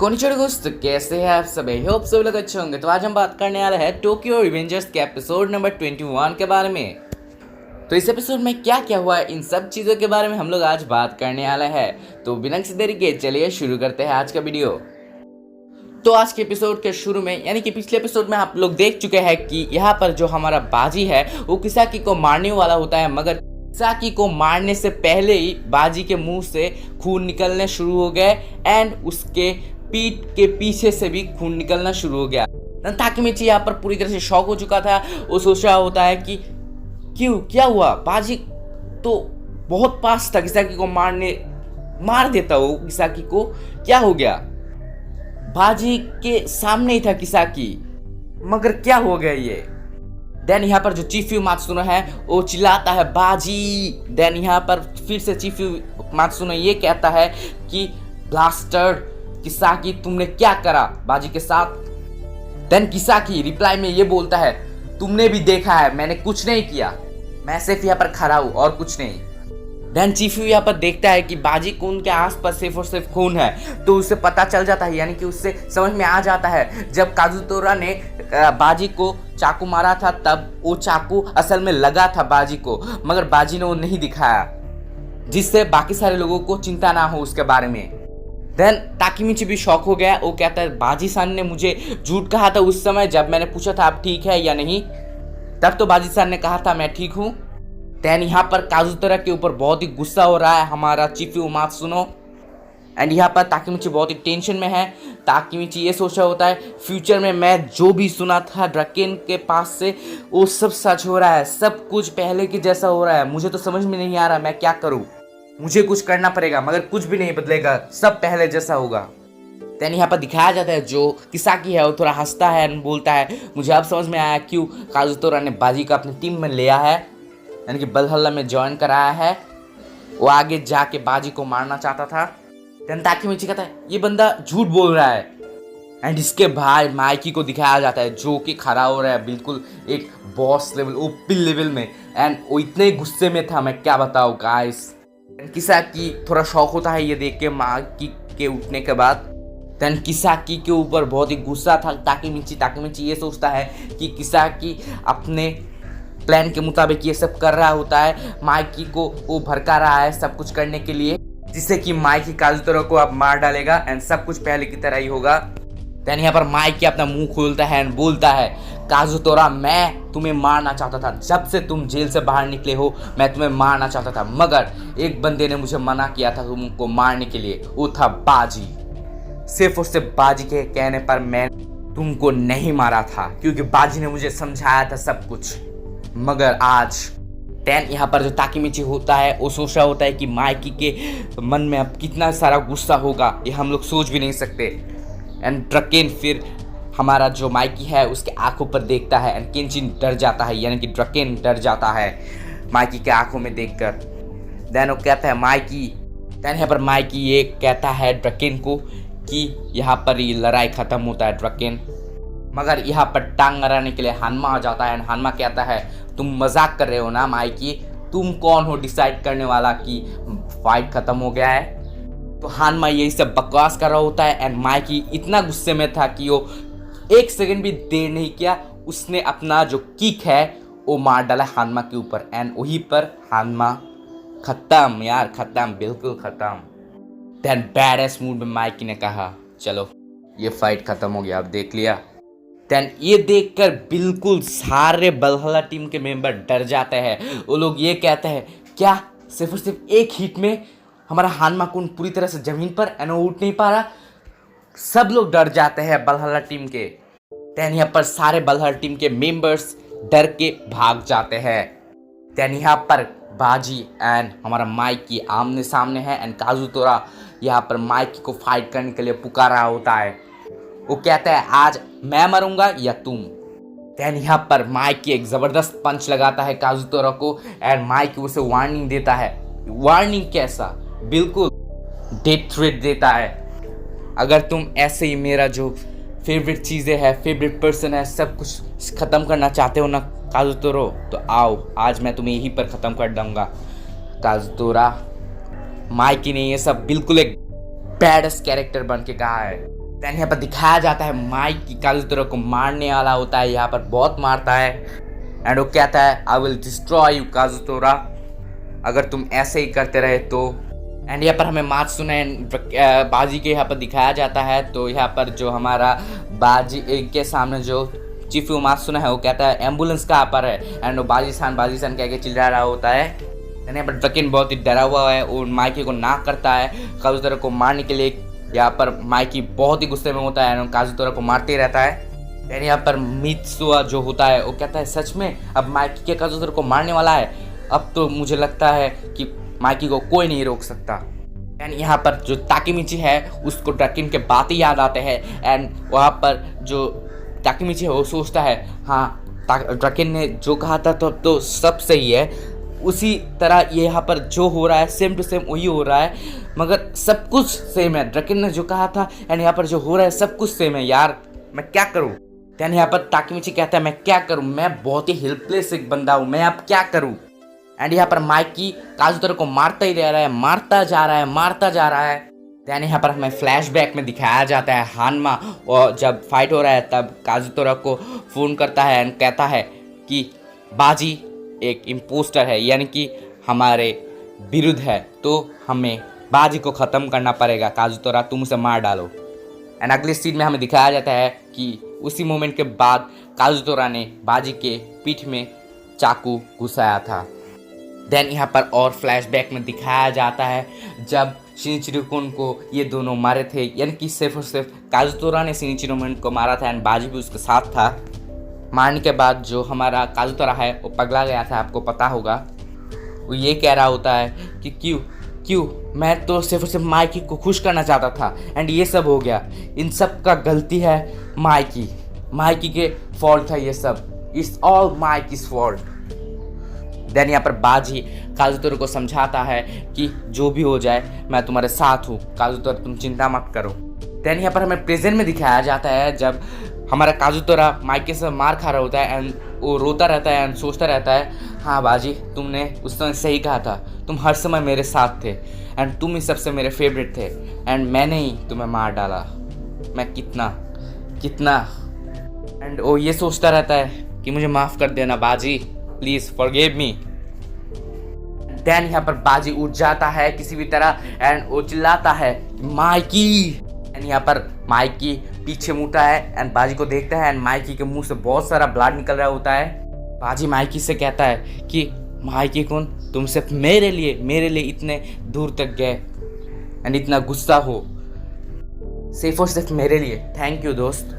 Konnichiwa दोस्तों, कैसे हैं आप सभी? होप सभी लोग अच्छे होंगे। तो आज हम बात करने वाले हैं टोक्यो रिवेंजर्स के एपिसोड नंबर 21 के बारे में। तो इस एपिसोड में क्या क्या हुआ है, इन सब चीज़ों के बारे में हम लोग आज बात करने वाले हैं। तो बिना किसी देरी के चलिए शुरू करते हैं आज का वीडियो। तो आज के एपिसोड के शुरू में, यानी कि पिछले एपिसोड में आप लोग देख चुके हैं कि यहाँ पर जो हमारा बाजी है वो किसाकी को मारने वाला होता है, मगर किसाकी को मारने से पहले ही बाजी के मुंह से खून निकलने शुरू हो गए एंड उसके पीठ के पीछे से भी खून निकलना शुरू हो गया। ताकेमिची यहाँ पर पूरी तरह से शॉक हो चुका था। वो सोच रहा होता है कि क्यों, क्या हुआ? बाजी तो बहुत पास था किसाकी को मार देता वो किसाकी को, क्या हो गया? बाजी के सामने ही था किसाकी, मगर क्या हो गया ये? देन यहाँ पर जो चीफ्यू मात्सुनो है वो चिल्लाता है बाजी। देन यहाँ पर फिर से चीफ्यू मात्सुनो ये कहता है कि ब्लास्टर किसाकी, तुमने क्या करा बाजी के साथ? देन किसाकी रिप्लाई में ये बोलता है, तुमने भी देखा है, मैंने कुछ नहीं किया, मैं सिर्फ यहाँ पर खड़ा हूँ और कुछ नहीं। देन चीफ्यू यहाँ पर देखता है कि बाजी खून के आसपास सिर्फ और सिर्फ खून है, तो उसे पता चल जाता है, यानी कि उससे समझ में आ जाता है जब काजुतोरा ने बाजी को चाकू मारा था तब वो चाकू असल में लगा था बाजी को, मगर बाजी ने वो नहीं दिखाया, जिससे बाकी सारे लोगों को चिंता ना हो उसके बारे में। देन ताकेमिची भी शॉक हो गया। वो कहता है बाजी सान ने मुझे झूठ कहा था उस समय जब मैंने पूछा था आप ठीक है या नहीं, तब तो बाजी सान ने कहा था मैं ठीक हूँ। देन यहाँ पर काजुतोरा के ऊपर बहुत ही गुस्सा हो रहा है हमारा चीफ्यू मात्सुनो, एंड यहाँ पर ताकेमिची बहुत ही टेंशन में है। ताकेमिची ये सोच रहा होता है फ्यूचर में मैं जो भी सुना था ड्रकेन के पास से वो सब सच हो रहा है, सब कुछ पहले के जैसा हो रहा है, मुझे तो समझ में नहीं आ रहा मैं क्या करूँ, मुझे कुछ करना पड़ेगा मगर कुछ भी नहीं बदलेगा, सब पहले जैसा होगा। देन यहाँ पर दिखाया जाता है जो किसाकी है वो थोड़ा हंसता है और बोलता है मुझे अब समझ में आया क्यों काजुतोरा ने बाजी को अपनी टीम में लिया है, यानी कि बलहल्ला में ज्वाइन कराया है। वो आगे जाके बाजी को मारना चाहता था। देन ताकेमिची कहता है ये बंदा झूठ बोल रहा है, एंड इसके भाई माइकी को दिखाया जाता है जो कि खड़ा हो रहा है बिल्कुल एक बॉस लेवल, ओपी लेवल में, एंड वो इतने गुस्से में था मैं क्या बताऊँ गाइस। किसाकी थोड़ा शौक होता है ये देख के माइकी के उठने के बाद। देन किसाकी के ऊपर बहुत ही गुस्सा था ताकेमिची ये सोचता है कि किसाकी अपने प्लान के मुताबिक ये सब कर रहा होता है, माइकी को वो भड़का रहा है सब कुछ करने के लिए, जिससे कि माइकी काजुतोरा को अब मार डालेगा एंड सब कुछ पहले की तरह ही होगा। देन यहाँ पर माइकी अपना मुंह खोलता है एंड बोलता है काजुतोरा मैं तुम्हें मारना चाहता था, जब से तुम जेल से बाहर निकले हो मैं तुम्हें मारना चाहता था, मगर एक बंदे ने मुझे मना किया था तुमको मारने के लिए, वो था बाजी। सिर्फ और सिर्फ बाजी के कहने पर मैं तुमको नहीं मारा था क्योंकि बाजी ने मुझे समझाया था सब कुछ, मगर आज। देन यहाँ पर जो ताकेमिची होता है वो सोच रहा होता है कि माइकी के मन में अब कितना सारा गुस्सा होगा ये हम लोग सोच भी नहीं सकते। एंड ड्रकेन फिर हमारा जो माइकी है उसके आंखों पर देखता है एंड केंचिन डर जाता है, यानी कि ड्रकेन डर जाता है माइकी के आंखों में देखकर। देन वो कहता है माइकी, देन यहाँ पर माइकी ये कहता है ड्रकेन को कि यहाँ पर ये लड़ाई ख़त्म होता है ड्रकेन, मगर यहाँ पर टांग अड़ाने के लिए हानमा आ जाता है एंड हानमा कहता है तुम मजाक कर रहे हो ना माइकी, तुम कौन हो डिसाइड करने वाला कि फाइट ख़त्म हो गया है? तो हानमा यही सब बकवास कर रहा होता है एंड माइकी इतना गुस्से में था कि वो एक सेकंड भी देर नहीं किया, उसने अपना जो किक है वो मार डाला हानमा के ऊपर एंड वहीं पर हानमा खत्म, यार खत्म, बिल्कुल खत्म। देन बैडेस मूड में माइकी ने कहा चलो ये फाइट खत्म हो गया, अब देख लिया। देन ये देखकर बिल्कुल सारे बलहल्ला टीम के मेंबर डर जाते हैं। वो लोग ये कहते हैं क्या सिर्फ और सिर्फ एक हिट में हमारा हानमा कुन पूरी तरह से जमीन पर एंड उठ नहीं पा रहा? सब लोग डर जाते हैं बलहल्ला टीम के। देन यहाँ पर सारे बलहल्ला टीम के मेंबर्स डर के भाग जाते हैं। देन यहाँ पर बाजी एंड हमारा माइकी आमने सामने है एंड काजुतोरा यहाँ पर माइकी को फाइट करने के लिए पुकारा होता है। वो कहता है आज मैं मरूंगा या तुम। देन यहाँ पर माइकी एक ज़बरदस्त पंच लगाता है काजुतोरा को एंड माइकी उसे वार्निंग देता है। वार्निंग कैसा, बिल्कुल डेथ थ्रेट देता है, अगर तुम ऐसे ही मेरा जो फेवरेट चीज़ें हैं, फेवरेट पर्सन है, सब कुछ ख़त्म करना चाहते हो ना काजुतोरा, तो आओ आज मैं तुम्हें यहीं पर ख़त्म कर दूँगा। काजुतोरा माइकी ने ये सब बिल्कुल एक बैडस कैरेक्टर बन के कहा है। देन यहाँ पर दिखाया जाता है माइक की काजुतोरा को मारने वाला होता है, यहाँ पर बहुत मारता है एंड वो कहता है आई विल डिस्ट्रॉय यू काजुतोरा, अगर तुम ऐसे ही करते रहे तो। एंड यहाँ पर हमें मात्सुने बाजी के यहाँ पर दिखाया जाता है। तो यहाँ पर जो हमारा बाजी के सामने जो चीफ मात्सुने है वो कहता है एम्बुलेंस कहाँ पर है, एंड वो बाजी सान कह के चिल्ला रहा होता है। यहाँ पर ड्रैकेन बहुत ही डरा हुआ है और माइकी को नाक करता है काजुतोरा को मारने के लिए। यहाँ पर माइकी बहुत ही गुस्से में होता है, काजुतोरा को मारते ही रहता है। यानी यहाँ पर मित्सुआ जो होता है वो कहता है सच में अब माइकी के काजुतोरा को मारने वाला है, अब तो मुझे लगता है कि माइकी को कोई नहीं रोक सकता। एंड यहाँ पर जो ताकेमिची है उसको ड्रैकेन के बातें याद आते हैं एंड वहाँ पर जो ताकेमिची है वो सोचता है हाँ ड्रैकेन ने जो कहा था तो सब सही है, उसी तरह ये यहाँ पर जो हो रहा है सेम टू सेम वही हो रहा है, मगर सब कुछ सेम है। ड्रैकेन ने जो कहा था एंड यहाँ पर जो हो रहा है सब कुछ सेम है, यार मैं क्या करूँ। देन यहाँ पर ताकेमिची कहता है मैं क्या करूँ, मैं बहुत ही हेल्पलेस एक बंदा हूँ, मैं अब क्या करूँ। एंड यहाँ पर माइकी काजुतोरा को मारता ही रह रहा है, मारता जा रहा है। देन यहाँ पर हमें फ्लैशबैक में दिखाया जाता है हानमा और जब फाइट हो रहा है तब काजुतोरा को फ़ोन करता है एंड कहता है कि बाजी एक इम्पोस्टर है, यानी कि हमारे विरुद्ध है, तो हमें बाजी को ख़त्म करना पड़ेगा, काजुतोरा तुम उसे मार डालो। एंड अगले सीन में हमें दिखाया जाता है कि उसी मोमेंट के बाद काजुतोरा ने बाजी के पीठ में चाकू घुसाया था। देन यहाँ पर और फ्लैशबैक में दिखाया जाता है जब शिनिचिरो-कुन को ये दोनों मारे थे, यानी कि सिर्फ और सिर्फ काजुतोरा ने शिनिचिरो-कुन को मारा था एंड बाजी भी उसके साथ था। मारने के बाद जो हमारा काजुतोरा है वो पगला गया था, आपको पता होगा। वो ये कह रहा होता है कि क्यों मैं तो सिर्फ और सिर्फ माइकी को खुश करना चाहता था एंड ये सब हो गया, इन सब का गलती है माइकी के फॉल्ट है ये सब, इट्स ऑल माइकी's फॉल्ट। देन यहाँ पर बाजी काजुतोरा को समझाता है कि जो भी हो जाए मैं तुम्हारे साथ हूँ काजुतोरा, तुम चिंता मत करो। देन यहाँ पर हमें प्रेजेंट में दिखाया जाता है जब हमारा काजुतोरा माइकी से मार खा रहा होता है एंड वो रोता रहता है एंड सोचता रहता है हाँ बाजी तुमने उस समय सही कहा था, तुम हर समय मेरे साथ थे एंड तुम ही सबसे मेरे फेवरेट थे एंड मैंने ही तुम्हें मार डाला, मैं कितना एंड वो ये सोचता रहता है कि मुझे माफ़ कर देना बाजी, प्लीज़ फॉरगिव मी। देन यहाँ पर बाजी उठ जाता है किसी भी तरह एंड वो चिल्लाता है माइकी। एंड यहाँ पर माइकी पीछे मुड़ता है एंड बाजी को देखता है एंड माइकी के मुंह से बहुत सारा ब्लड निकल रहा होता है। बाजी माइकी से कहता है कि माइकी कुन तुम सिर्फ मेरे लिए इतने दूर तक गए एंड इतना गुस्सा हो, सिर्फ और सिर्फ मेरे लिए, थैंक यू दोस्त।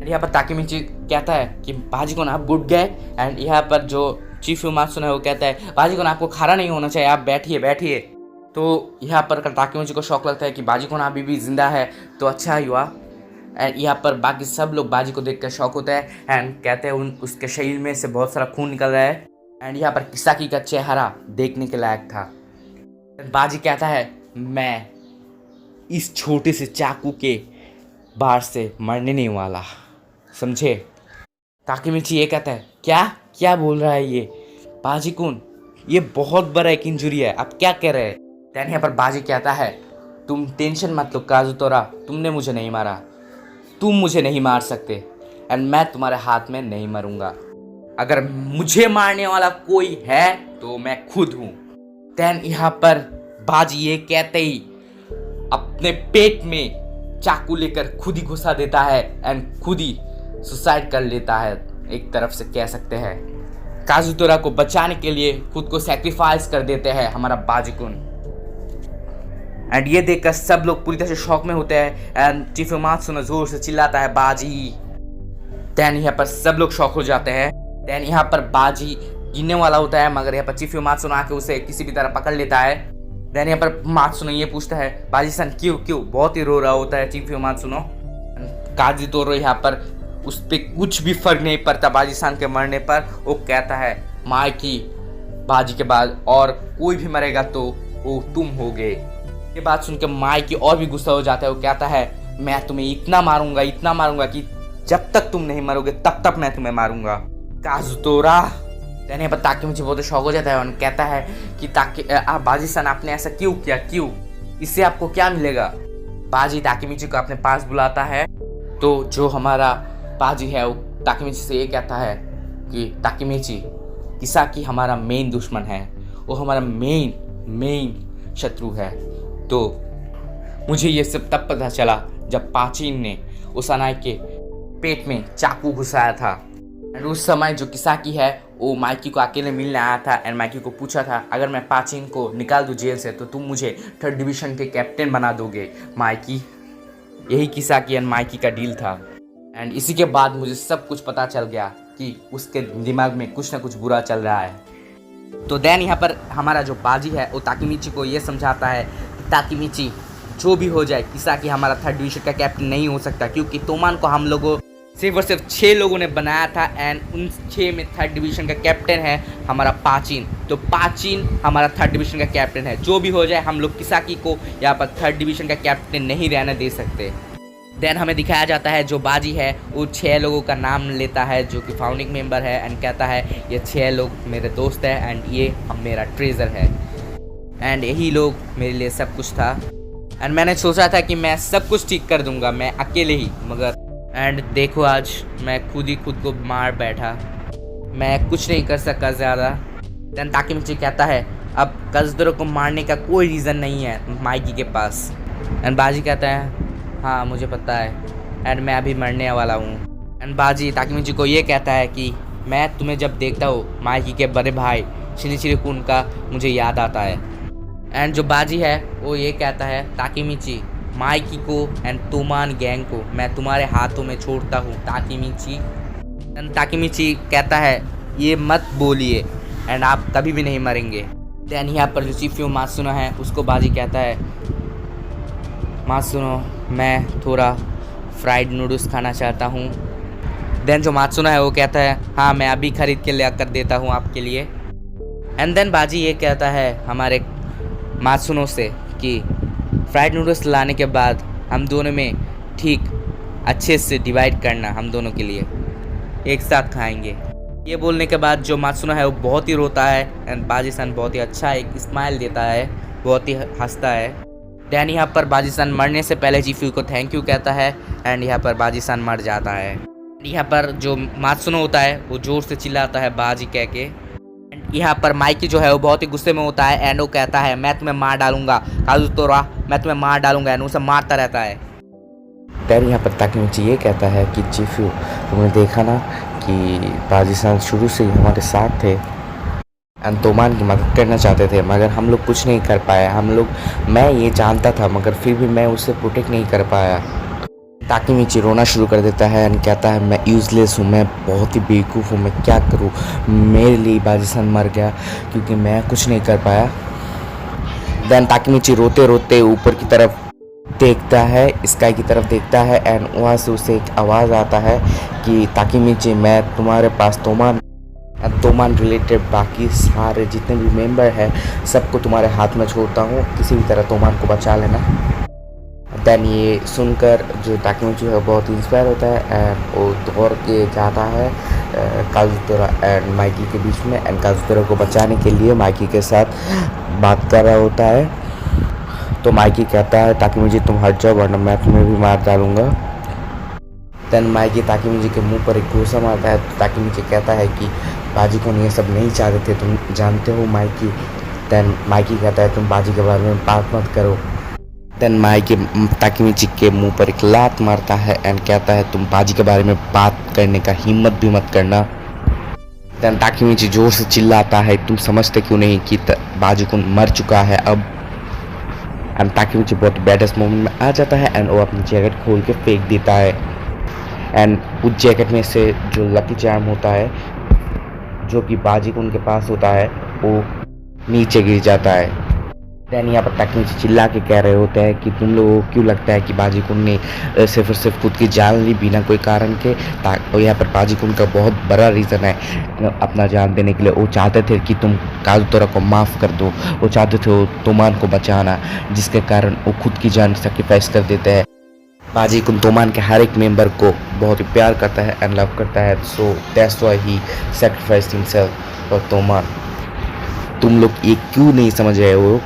यहाँ पर ताकेमिची कहता है कि बाजी को ना आप गुड गए एंड यहाँ पर जो चीफ मात्सुने है वो कहता है बाजी को ना आपको खड़ा नहीं होना चाहिए, आप बैठिए। तो यहाँ पर ताकेमिची को शौक लगता है कि बाजी को ना अभी भी जिंदा है तो अच्छा ही हुआ। एंड यहाँ पर बाकी सब लोग बाजी को देखकर शौक होता है एंड कहते हैं उसके शरीर में से बहुत सारा खून निकल रहा है। एंड यहाँ पर किसाकी का चेहरा देखने के लायक था। बाजी कहता है मैं इस छोटे से चाकू के बाहर से मरने नहीं वाला, समझे। ताकेमिची ये कहता है क्या बोल रहा है ये बाजी कुन, ये बहुत बड़ा एक इंजुरी है, आप क्या कह रहे हैं। देन यहाँ पर बाजी कहता है तुम टेंशन मत लो काजुतोरा, तुमने मुझे नहीं मारा, तुम मुझे नहीं मार सकते एंड मैं तुम्हारे हाथ में नहीं मरूंगा, अगर मुझे मारने वाला कोई है तो मैं खुद हूँ। देन यहाँ पर बाजी ये कहते ही अपने पेट में चाकू लेकर खुद ही घुसा देता है एंड खुद ही सुसाइड कर लेता है, एक तरफ से कह सकते हैं। काजुतोरा को बचाने के लिए खुद को सैक्रिफाइस कर देते हैं हमारा बाजीकुन। एंड ये देखकर सब लोग पूरी तरह से शॉक में होते हैं एंड चीफ मात्सुने जोर से चिल्लाता है बाजी। देन यहाँ पर सब लोग शॉक हो जाते हैं। देन यहाँ पर बाजी गिरने वाला होता है मगर यहाँ पर चीफ मात्सुने आके उसे किसी भी तरह पकड़ लेता है। देन यहाँ पर मात्सुने ये पूछता है बाजी सन क्यों, बहुत ही रो रहा होता है चीफ मात्सुने। काजुतोरा यहाँ पर उस पर कुछ भी फर्क नहीं पड़ता बाजी सान के मरने पर। वो कहता है माइकी बाजी के बाद और कोई भी मरेगा तो वो तुम होगे। ये बात सुन के माइकी और भी गुस्सा हो जाता है। वो कहता है मैं तुम्हें इतना मारूंगा कि जब तक तुम नहीं मरोगे तब तक मैं तुम्हें मारूंगा काजुतोरा। देने पर ताकि मुझे बहुत शौक हो जाता है और कहता है कि ताकि बाजी सान आपने ऐसा क्यों किया, क्यों, इससे आपको क्या मिलेगा। बाजी ताकेमिची को अपने पास बुलाता है। तो जो हमारा बाजी है वो ताकेमिची से ये कहता है कि ताकेमिची, किसाकी हमारा मेन दुश्मन है, वो हमारा मेन शत्रु है। तो मुझे ये सब तब पता चला जब पाचिन ने उसानाई के पेट में चाकू घुसाया था। एंड उस समय जो किसाकी है वो माइकी को अकेले मिलने आया था एंड माइकी को पूछा था, अगर मैं पाचिन को निकाल दूँ जेल से तो तुम मुझे 3rd डिवीज़न के कैप्टन बना दोगे माइकी। यही किसाकी एंड माइकी का डील था। एंड इसी के बाद मुझे सब कुछ पता चल गया कि उसके दिमाग में कुछ ना कुछ बुरा चल रहा है। तो देन यहाँ पर हमारा जो बाजी है वो ताकेमिची को ये समझाता है कि ताकेमिची, जो भी हो जाए किसाकी हमारा 3rd डिवीज़न का कैप्टन नहीं हो सकता, क्योंकि तोमान को हम लोगों सिर्फ और सिर्फ 6 लोगों ने बनाया था एंड उन 6 में 3rd डिवीज़न का कैप्टन है हमारा पाचिन। तो पाचिन हमारा 3rd डिवीज़न का कैप्टन है। जो भी हो जाए हम लोग किसाकी को यहाँ पर 3rd डिवीज़न का कैप्टन नहीं रहने दे सकते। देन हमें दिखाया जाता है जो बाजी है वो 6 लोगों का नाम लेता है जो कि फाउंडिंग मेंबर है एंड कहता है ये 6 लोग मेरे दोस्त हैं एंड ये मेरा ट्रेजर है एंड यही लोग मेरे लिए सब कुछ था। एंड मैंने सोचा था कि मैं सब कुछ ठीक कर दूंगा मैं अकेले ही, मगर एंड देखो आज मैं खुद को मार बैठा, मैं कुछ नहीं कर सका ज़्यादा। देन ताकेमिची कहता है अब काजुतोरो को मारने का कोई रीज़न नहीं है माइकी के पास। एंड बाजी कहता है हाँ मुझे पता है एंड मैं अभी मरने वाला हूँ। एंड बाजी ताकेमिची को ये कहता है कि मैं तुम्हें जब देखता हूँ माइकी के बड़े भाई शिनिचिरो कुन का मुझे याद आता है। एंड जो बाजी है वो ये कहता है ताकेमिची, माइकी को एंड तोमान गैंग को मैं तुम्हारे हाथों में छोड़ता हूँ ताकेमिची। ताकेमिची कहता है ये मत बोलिए एंड आप कभी भी नहीं मरेंगे। देन यहाँ पर जो चिफ्यू मात्सुनो है उसको बाजी कहता है मात्सुनो मैं थोड़ा फ्राइड नूडल्स खाना चाहता हूँ। देन जो मात्सुनो है वो कहता है हाँ मैं अभी खरीद के ले कर देता हूँ आपके लिए। एंड देन बाजी ये कहता है हमारे मात्सुनो से कि फ्राइड नूडल्स लाने के बाद हम दोनों में ठीक अच्छे से डिवाइड करना, हम दोनों के लिए एक साथ खाएंगे। ये बोलने के बाद जो मात्सुनो है वो बहुत ही रोता है एंड बाजी सन बहुत ही अच्छा एक स्माइल देता है, बहुत ही हंसता है। देन यहाँ पर बाजी सन मरने से पहले चिफ्यू को थैंक यू कहता है एंड यहाँ पर बाजी सन मर जाता है। यहाँ पर जो मात्सुनो होता है वो ज़ोर से चिल्लाता है बाजी कह के। यहाँ पर माइकी जो है वो बहुत ही गुस्से में होता है एंड वो कहता है मैं तुम्हें मार डालूंगा काजुतोरा, मैं तुम्हें मार डालूंगा एंड उसे मारता रहता है। देन यहाँ पर ताकेमिची ये कहता है कि चिफ्यू तुमने देखा ना कि बाजी सन शुरू से ही हमारे साथ थे एंड तोमान की मदद करना चाहते थे, मगर हम लोग कुछ नहीं कर पाए। मैं ये जानता था मगर फिर भी मैं उसे प्रोटेक्ट नहीं कर पाया। ताकेमिची रोना शुरू कर देता है एंड कहता है मैं यूज़लेस हूँ, मैं बहुत ही बेवकूफ़ हूँ, मैं क्या करूँ, मेरे लिए बाजी सन मर गया क्योंकि मैं कुछ नहीं कर पाया। देन ताकेमिची रोते रोते ऊपर की तरफ देखता है, स्काई की तरफ देखता है एंड वहाँ से उसे एक आवाज़ आता है कि ताकेमिची मैं तुम्हारे पास तोमान रिलेटेड बाकी सारे जितने भी मेंबर हैं सबको तुम्हारे हाथ में छोड़ता हूँ, किसी भी तरह तोमान को बचा लेना। देन ये सुनकर जो ताकेमिची है बहुत इंस्पायर होता है एंड वो दौड़ के जाता है काजुतोरा एंड माइकी के बीच में एंड काजुतोरा को बचाने के लिए माइकी के साथ बात कर रहा होता है। तो माइकी कहता है ताकेमिची तुम हट जाओ वरना मैं तुम्हें भी मार डालूंगा। देन माइकी ताकेमिची के मुंह पर एक घूसा मारता है। तो ताकेमिची कहता है कि बाजी को ये सब नहीं चाहते थे, तुम जानते हो माइकी। देन माइकी कहता है तुम बाजी के बारे में बात मत करो। देन माइकी ताकेमिची के मुंह पर एक लात मारता है एंड कहता है तुम बाजी के बारे में बात करने का हिम्मत भी मत करना। देन ताकेमिची जोर से चिल्लाता है तुम समझते क्यों नहीं कि बाजी को मर चुका है अब। एंड ताकेमिची बहुत बैडेस्ट मोमेंट में आ जाता है एंड वो अपनी जैकेट खोल के फेंक देता है एंड उस जैकेट में से जो लकी चार्म होता है जो कि बाजी को उनके पास होता है वो नीचे गिर जाता है। देन यहाँ पर ताकेमिची चिल्ला के कह रहे होते हैं कि तुम लोगों को क्यों लगता है कि बाजी कुन ने सिर्फ और सिर्फ खुद की जान ली बिना कोई कारण के। और यहाँ पर बाजी कुन का बहुत बड़ा रीज़न है अपना जान देने के लिए। वो चाहते थे कि तुम काजुतोरा को माफ़ कर दो, वो चाहते थे वो तोमान को बचाना, जिसके कारण वो खुद की जान सेक्रीफाइस कर देते हैं। बाजी कुन तोमान के हर एक मेंबर को बहुत ही प्यार करता है एंड लव करता है, so that's why he sacrificed himself for to man. तुम लोग ये क्यों नहीं समझ रहे हो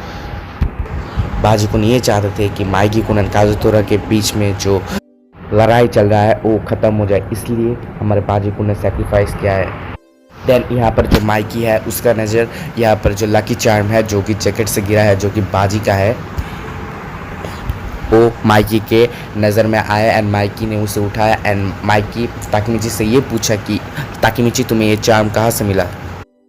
बाजी कुन ये चाहते थे कि माइकी कुन एंड काजुतोरा के बीच में जो लड़ाई चल रहा है वो ख़त्म हो जाए, इसलिए हमारे बाजी कुन ने सेक्रीफाइस किया है। देन यहाँ पर जो माइकी है उसका नज़र यहाँ पर जो लकी चार्म है जो कि जैकेट से गिरा है, जो कि बाजी का है, वो माइकी के नज़र में आया एंड माइकी ने उसे उठाया एंड माइकी ताकेमिची से ये पूछा कि ताकेमिची तुम्हें ये चार्म कहाँ से मिला।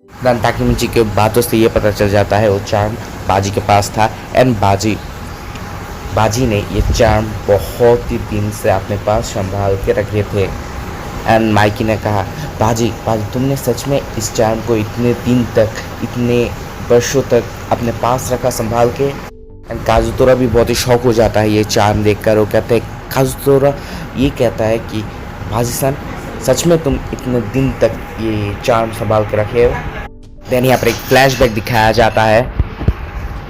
देन ताकेमिची के बातों से ये पता चल जाता है वो चार्म बाजी के पास था एंड बाजी ने ये चार्म बहुत ही दिन से अपने पास संभाल के रखे थे। एंड माइकी ने कहा बाजी तुमने सच में इस चार्म को इतने दिन तक, इतने वर्षों तक अपने पास रखा संभाल के। एंड काजुतोरा भी बहुत ही शौक हो जाता है ये चार्म देखकर। वो कहते हैं, काजुतोरा ये कहता है कि बाजी-सान सच में तुम इतने दिन तक ये चार्म संभाल के रखे हो। देन यहाँ पर एक फ्लैशबैक दिखाया जाता है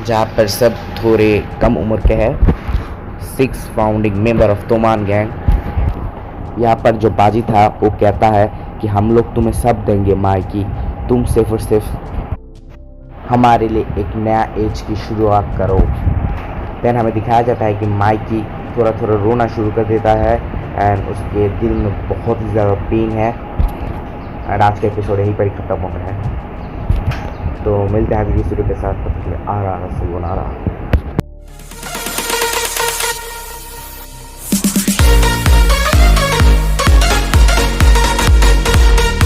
जहाँ पर सब थोड़े कम उम्र के हैं, 6 फाउंडिंग मेंबर ऑफ तोमान गैंग। यहाँ पर जो बाजी था वो कहता है कि हम लोग तुम्हें सब देंगे माइकी, तुम सिर्फ और सिर्फ हमारे लिए एक नया एज की शुरुआत करो। देन हमें दिखाया जाता है कि माइकी थोड़ा थोड़ा रोना शुरू कर देता है एंड उसके दिल में बहुत ही ज़्यादा पेन है। एंड आज का एपिसोड यहीं पर ही ख़त्म हो गया है। तो मिलते हैं अगली वीडियो के साथ, तब तक के लिए आ रहा।